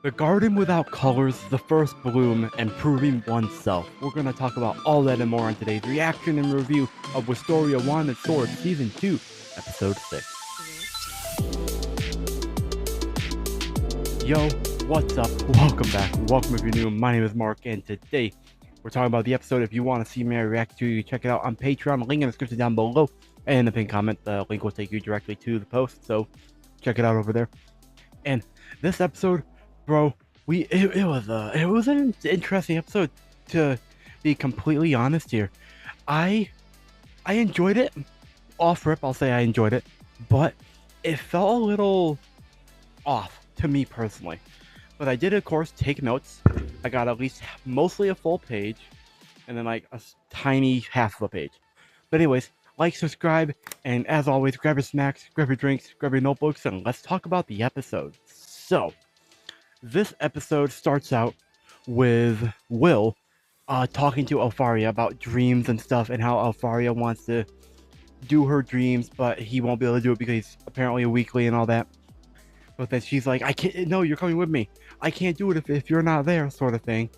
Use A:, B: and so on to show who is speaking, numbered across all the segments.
A: The garden without colors, the first bloom, and proving oneself. We're going to talk about all that and more on today's reaction and review of Wistoria Wand and Sword Season 2, Episode 6. Yo, what's up? Welcome back. Welcome if you're new. My name is Mark, and today we're talking about the episode. If you want to see me react to, you check it out on Patreon. Link in the description down below, and in the pinned comment, the link will take you directly to the post, so check it out over there. And this episode, bro, it was an interesting episode, to be completely honest here. I enjoyed it. Off rip, I'll say I enjoyed it, but it felt a little off to me personally. But I did, of course, take notes. I got at least mostly a full page, and then like a tiny half of a page. But anyways, like, subscribe, and as always, grab your snacks, grab your drinks, grab your notebooks, and let's talk about the episode. So, this episode starts out with Will talking to Alfaria about dreams and stuff, and how Alfaria wants to do her dreams, but he won't be able to do it because he's apparently a weakly and all that. But then she's like, I can't, no, you're coming with me. I can't do it if you're not there, sort of thing.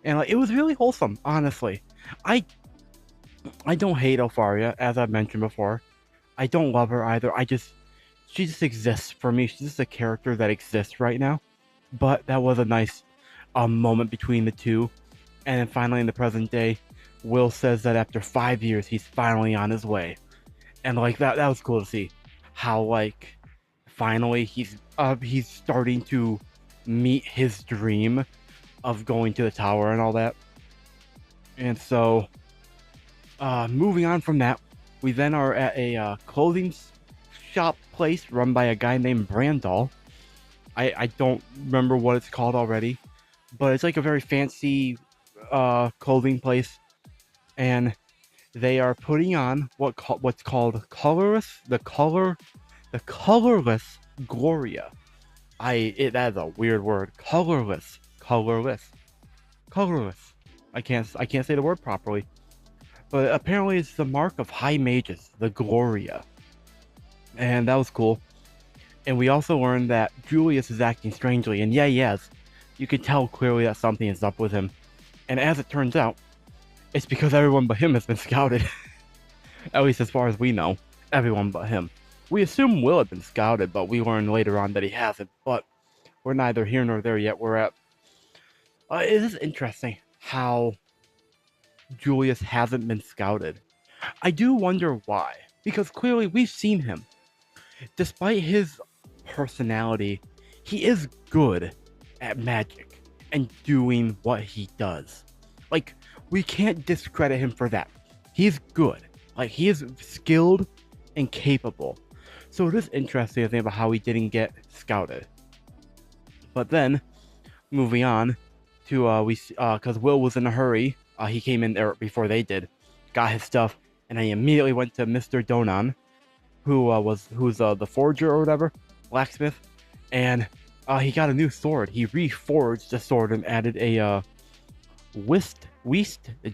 A: And like, it was really wholesome, honestly. I don't hate Alfaria, as I've mentioned before. I don't love her either. She just exists for me. She's just a character that exists right now. But that was a nice moment between the two. And then finally, in the present day, Will says that after 5 years, he's finally on his way. And like, that was cool to see. How like, finally, he's starting to meet his dream of going to the tower and all that. And so, moving on from that, we then are at a clothing shop place run by a guy named Brandal. I don't remember what it's called already, but it's like a very fancy clothing place, and they are putting on what's called the colorless Gloria. That is a weird word. Colorless. I can't say the word properly. But apparently it's the mark of high mages, the Gloria. And that was cool. And we also learned that Julius is acting strangely, and yes, you can tell clearly that something is up with him. And as it turns out, it's because everyone but him has been scouted. At least as far as we know, everyone but him. We assume Will had been scouted, but we learn later on that he hasn't. But we're neither here nor there yet. We're at... it is interesting how Julius hasn't been scouted. I do wonder why. Because clearly we've seen him. Despite his personality, he is good at magic and doing what he does. Like, we can't discredit him for that. He's good. Like, he is skilled and capable. So it is interesting to think about how he didn't get scouted. But then, moving on to, because Will was in a hurry, he came in there before they did, got his stuff, and then he immediately went to Mr. Donan, who's the forger or whatever, blacksmith, and he got a new sword. He reforged the sword and added a Wist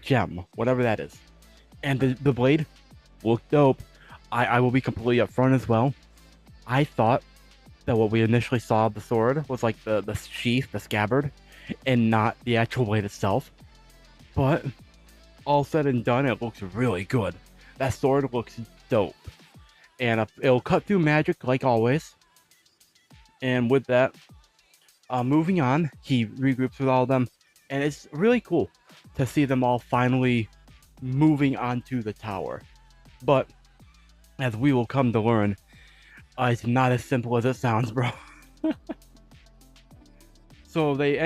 A: gem, whatever that is. And the blade looked dope. I will be completely upfront as well. I thought that what we initially saw of the sword was like the sheath, the scabbard, and not the actual blade itself. But all said and done, it looks really good. That sword looks dope. And it'll cut through magic like always. And with that, moving on, he regroups with all of them. And it's really cool to see them all finally moving onto the tower. But as we will come to learn, it's not as simple as it sounds, bro. So they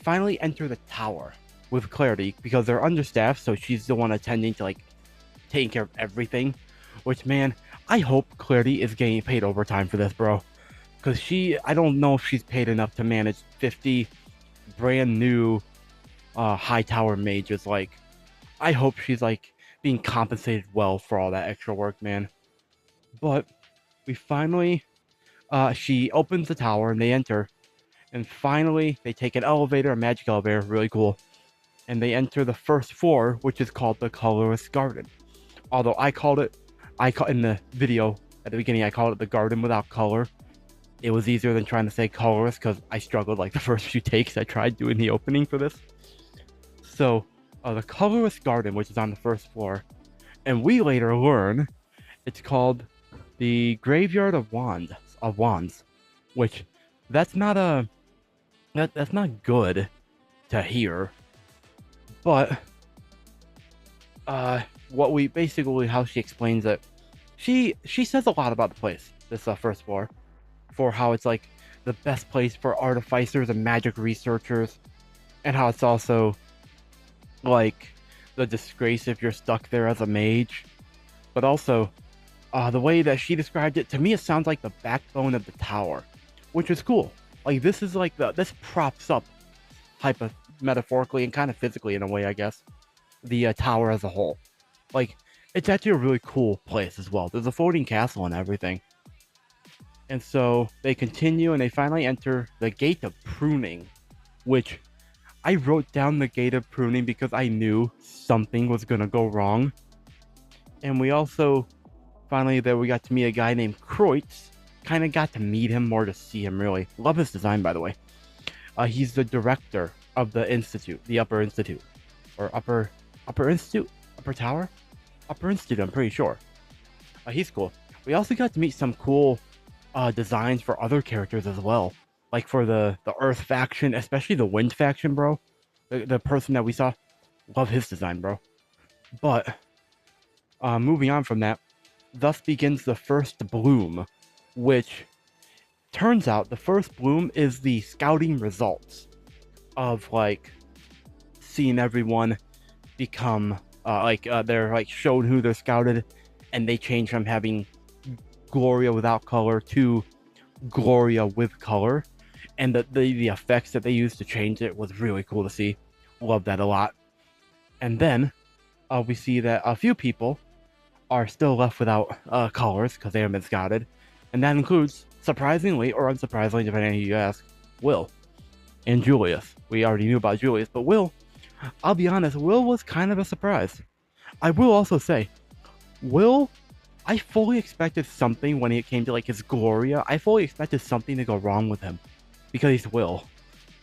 A: finally enter the tower with Clarity because they're understaffed, so she's the one attending to like taking care of everything. Which, man, I hope Clarity is getting paid overtime for this, bro. Because I don't know if she's paid enough to manage 50 brand new high tower mages. Like, I hope she's like being compensated well for all that extra work, man. But we finally, she opens the tower and they enter. And finally, they take an elevator, a magic elevator, really cool. And they enter the first floor, which is called the Colorless Garden. Although in the video at the beginning, I called it the Garden Without Color. it was easier than trying to say colorless because I struggled like the first few takes I tried doing the opening for this. So, the colorless garden, which is on the first floor, and we later learn it's called the Graveyard of Wands, which that's not a that's not good to hear, but what we basically how she explains it, she says a lot about the place, this first floor, for how it's like the best place for artificers and magic researchers, and how it's also like the disgrace if you're stuck there as a mage. But also, the way that she described it, to me it sounds like the backbone of the tower, which is cool. Like this is like this props up, metaphorically and kind of physically in a way, I guess, the tower as a whole. Like it's actually a really cool place as well. There's a floating castle and everything. And so they continue and they finally enter the Gate of Pruning, which I wrote down the Gate of Pruning because I knew something was gonna go wrong. And we also finally there we got to meet a guy named Kreutz. Kind of got to meet him more to see him, really. Love his design, by the way. He's the director of the institute, the Upper Institute, or Upper Institute, Upper Tower, Upper Institute. I'm pretty sure. He's cool. We also got to meet some cool designs for other characters as well, like for the Earth faction, especially the Wind faction, bro. The person that we saw, love his design, bro. But moving on from that, thus begins the first bloom, which turns out the first bloom is the scouting results of like seeing everyone become they're like shown who they're scouted, and they change from having Gloria without color to Gloria with color, and the effects that they used to change it was really cool to see. Love that a lot. And then we see that a few people are still left without colors because they haven't been scouted, and that includes, surprisingly or unsurprisingly, depending on who you ask, Will and Julius. We already knew about Julius, but Will, I'll be honest, Will was kind of a surprise. I will also say, Will, I fully expected something when it came to like his Gloria. I fully expected something to go wrong with him because he's Will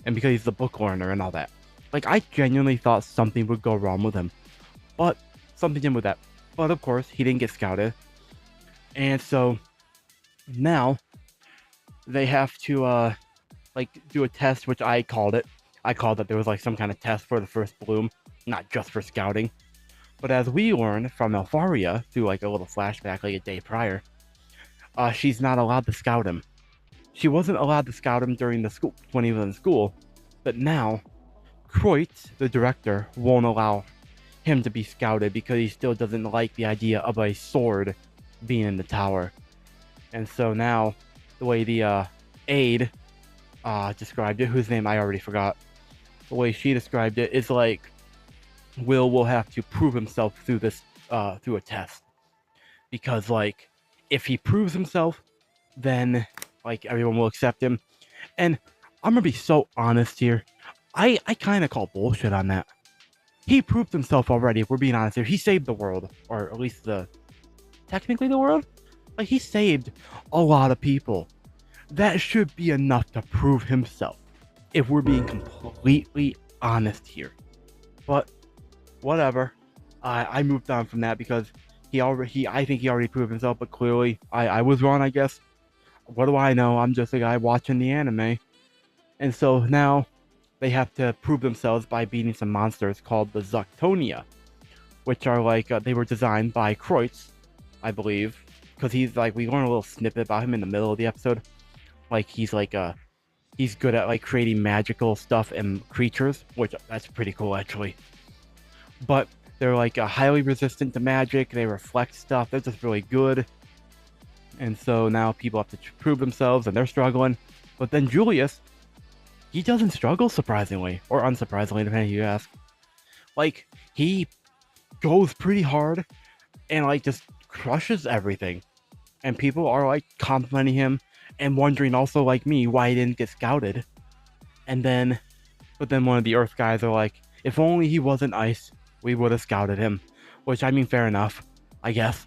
A: and because he's the book learner and all that. Like, I genuinely thought something would go wrong with him, but something didn't with that. But of course, he didn't get scouted, and so now they have to like do a test, which I called it. I called that there was like some kind of test for the first bloom, not just for scouting. But as we learned from Alfaria through like a little flashback like a day prior, she's not allowed to scout him. She wasn't allowed to scout him during the school when he was in school, but now Kreutz, the director, won't allow him to be scouted because he still doesn't like the idea of a sword being in the tower. And so now, the way the aide described it, whose name I already forgot, the way she described it is like Will have to prove himself through this through a test, because like if he proves himself, then like everyone will accept him. And I'm gonna be so honest here, I kind of call bullshit on that. He proved himself already, if we're being honest here. He saved the world, or at least technically the world. Like, he saved a lot of people. That should be enough to prove himself, if we're being completely honest here. But whatever. I moved on from that because I think he already proved himself, but clearly I was wrong, I guess. What do I know? I'm just a guy watching the anime. And so now they have to prove themselves by beating some monsters called the Zuctonia, which are like, they were designed by Kreutz, I believe, because he's like, we learn a little snippet about him in the middle of the episode. Like, he's like, he's good at like creating magical stuff and creatures, which that's pretty cool actually. But they're like highly resistant to magic, they reflect stuff, they're just really good. And so now people have to prove themselves and they're struggling. But then Julius, he doesn't struggle, surprisingly, or unsurprisingly, depending on who you ask. Like, he goes pretty hard and like just crushes everything. And people are like complimenting him and wondering also, like me, why he didn't get scouted. And then, but then one of the Earth guys are like, if only he wasn't ice, we would have scouted him. Which, I mean, fair enough, I guess.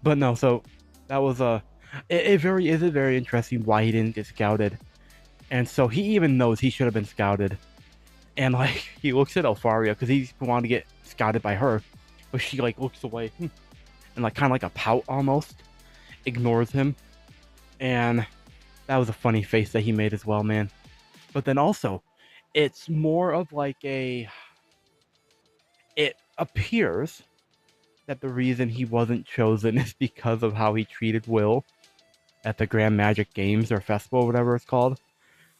A: But no, so that was It is very interesting why he didn't get scouted. And so he even knows he should have been scouted. And like he looks at Alfaria because he wanted to get scouted by her, but she like looks away and like kind of like a pout almost, ignores him. And that was a funny face that he made as well, man. But then also, it's more of like a. It appears that the reason he wasn't chosen is because of how he treated Will at the Grand Magic Games or Festival, whatever it's called.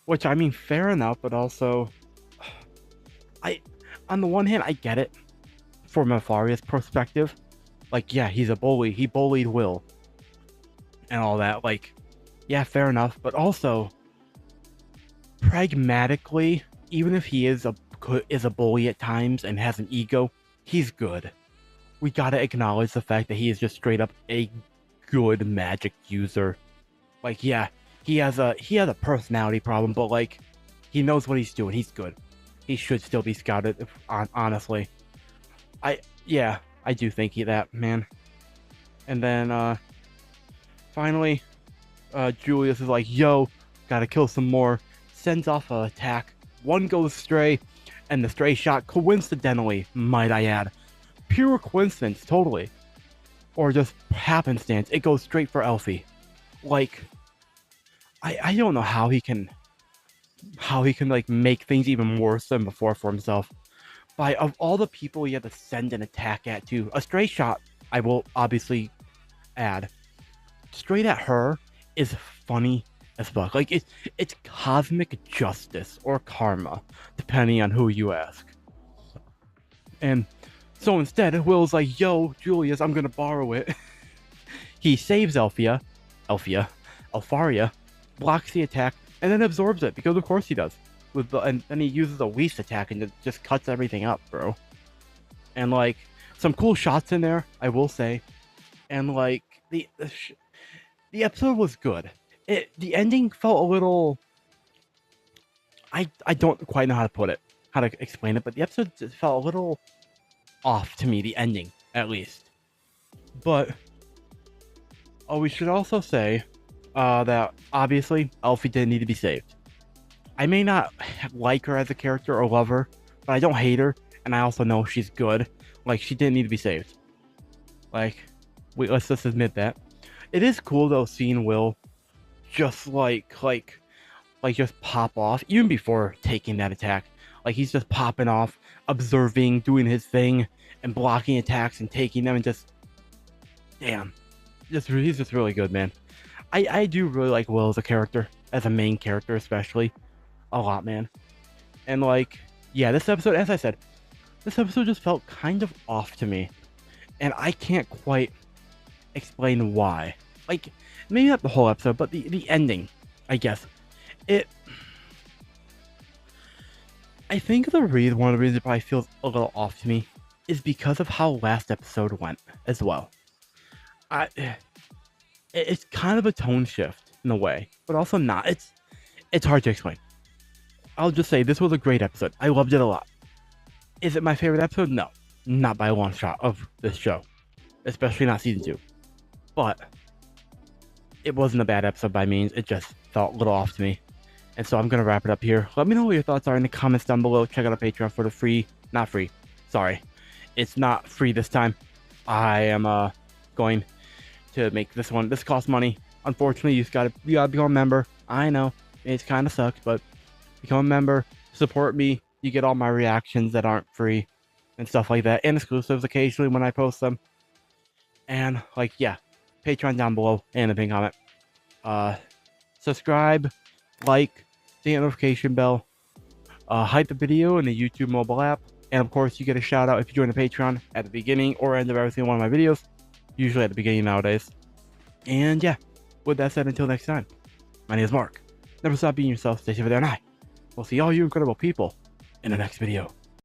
A: Which I mean, fair enough, but also, on the one hand, I get it from Alfaria's perspective. Like, yeah, he's a bully. He bullied Will and all that. Like, yeah, fair enough. But also, pragmatically, even if he is a bully at times and has an ego, he's good. We gotta acknowledge the fact that he is just straight up a good magic user. Like, yeah, he has a personality problem, but like, he knows what he's doing. He's good. He should still be scouted. Honestly, I do think that, man. And then finally, Julius is like, "Yo, gotta kill some more." Sends off an attack. One goes stray, and the stray shot, coincidentally, might I add, pure coincidence, totally, or just happenstance, it goes straight for Elfie. Like, I don't know how he can like make things even worse than before for himself. By of all the people he had to send an attack at, too, a stray shot, I will obviously add, straight at her is funny as fuck. Like, it's cosmic justice or karma, depending on who you ask. And so instead, Will's like, "Yo, Julius, I'm gonna borrow it." He saves Alfaria, blocks the attack, and then absorbs it, because of course he does. And then he uses a Whist attack and it just cuts everything up, bro. And like, some cool shots in there, I will say. And like, the episode was good. The ending felt a little. I don't quite know how to explain it, but the episode just felt a little off to me. The ending, at least. But we should also say that obviously Elfie didn't need to be saved. I may not like her as a character or love her, but I don't hate her, and I also know she's good. Like, she didn't need to be saved. Like, let's just admit that. It is cool though seeing Will just like just pop off even before taking that attack. Like, he's just popping off, observing, doing his thing, and blocking attacks and taking them, and just damn, he's just really good, man. I do really like Will as a character, as a main character especially, a lot, man. And like, yeah, this episode, as I said, this episode just felt kind of off to me, and I can't quite explain why. Like, maybe not the whole episode, but the ending, I guess. I think one of the reasons it probably feels a little off to me is because of how last episode went as well. It's kind of a tone shift in a way, but also not. It's hard to explain. I'll just say this was a great episode. I loved it a lot. Is it my favorite episode? No, not by a long shot of this show, especially not season 2. But it wasn't a bad episode by means. It just felt a little off to me. And so I'm going to wrap it up here. Let me know what your thoughts are in the comments down below. Check out our Patreon for the not free. Sorry. It's not free this time. I am going to make this one. This costs money. Unfortunately, you gotta become a member. I know. It kind of sucks, but become a member. Support me. You get all my reactions that aren't free and stuff like that. And exclusives occasionally when I post them. And like, yeah. Patreon down below and the pinned comment. Subscribe, like, the notification bell, hype the video in the YouTube mobile app, and of course you get a shout out if you join the Patreon at the beginning or end of every single one of my videos, usually at the beginning nowadays. And yeah, with that said, until next time, my name is Mark. Never stop being yourself, stay safe there, and I will see all you incredible people in the next video.